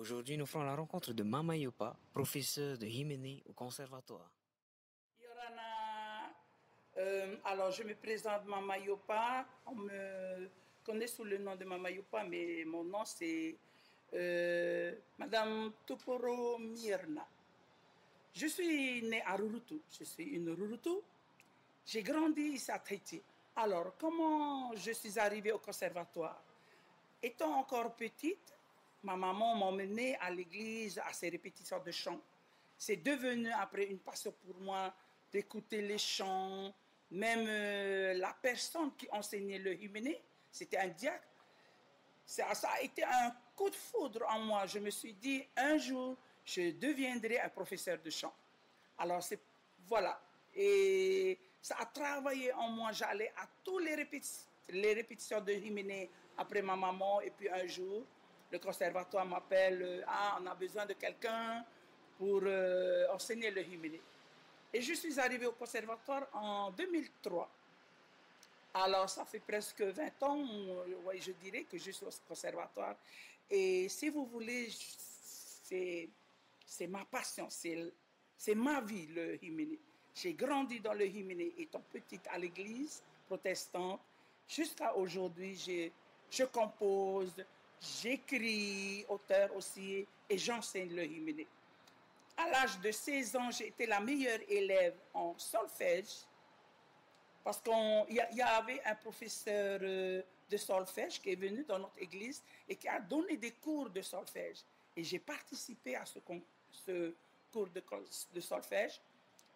Aujourd'hui, nous ferons la rencontre de Mama Yopa, professeure de Himene au conservatoire. Yorana, alors je me présente Mama Yopa. On me connaît sous le nom de Mama Yopa, mais mon nom c'est Madame Toporo Myrna. Je suis née à Rurutu. Je suis une Rurutu. J'ai grandi ici à Tahiti. Alors, comment je suis arrivée au conservatoire? Étant encore petite, ma maman m'emmenait à l'église à ses répétitions de chant. C'est devenu après une passion pour moi d'écouter les chants. Même la personne qui enseignait le hymne, c'était un diacre. Ça a été un coup de foudre en moi. Je me suis dit, un jour, je deviendrai un professeur de chant. Alors, voilà. Et ça a travaillé en moi. J'allais à tous les répétitions de hymne après ma maman. Et puis un jour, le conservatoire m'appelle, on a besoin de quelqu'un pour enseigner le hymne. Et je suis arrivée au conservatoire en 2003. Alors, ça fait presque 20 ans, ouais, je dirais que je suis au conservatoire. Et si vous voulez, c'est ma passion, c'est ma vie, le hymne. J'ai grandi dans le hymne étant petite à l'église protestante. Jusqu'à aujourd'hui, je compose, j'écris, auteur aussi, et j'enseigne le hymne. À l'âge de 16 ans, j'ai été la meilleure élève en solfège. Parce qu'il y avait un professeur de solfège qui est venu dans notre église et qui a donné des cours de solfège. Et j'ai participé à ce cours de solfège.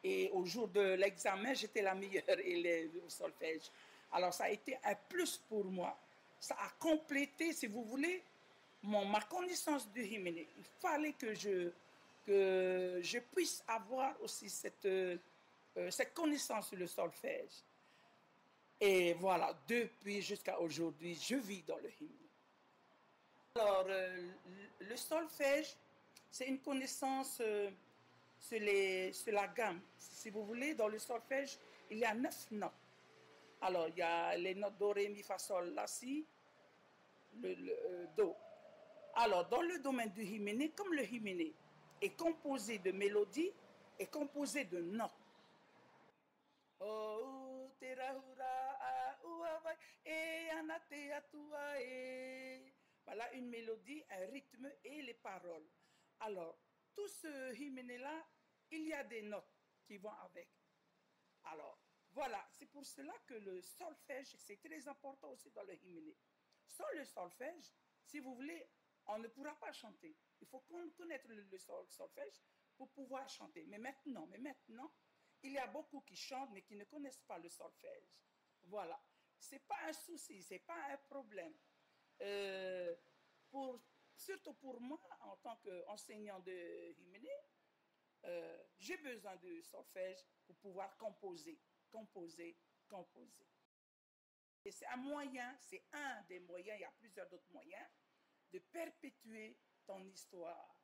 Et au jour de l'examen, j'étais la meilleure élève au solfège. Alors ça a été un plus pour moi. Ça a complété, si vous voulez, ma connaissance du hymne. Il fallait que je puisse avoir aussi cette connaissance sur le solfège. Et voilà, depuis jusqu'à aujourd'hui, je vis dans le hymne. Alors, le solfège, c'est une connaissance sur la gamme. Si vous voulez, dans le solfège, il y a 9 notes. Alors, il y a les notes do, ré, mi, fa, sol, la, si, do. Alors, dans le domaine du hymne, comme le hymne est composé de mélodies, est composé de notes. Oh, voilà une mélodie, un rythme et les paroles. Alors, tout ce hymne-là, il y a des notes qui vont avec. Alors, voilà, c'est pour cela que le solfège, c'est très important aussi dans le hymne. Sans le solfège, si vous voulez, on ne pourra pas chanter. Il faut connaître le solfège pour pouvoir chanter. Mais maintenant, il y a beaucoup qui chantent mais qui ne connaissent pas le solfège. Voilà. Ce n'est pas un souci, ce n'est pas un problème. Surtout pour moi, en tant qu'enseignant de hymne, j'ai besoin de solfège pour pouvoir composer. Et c'est un moyen, c'est un des moyens, il y a plusieurs d'autres moyens, de perpétuer ton histoire.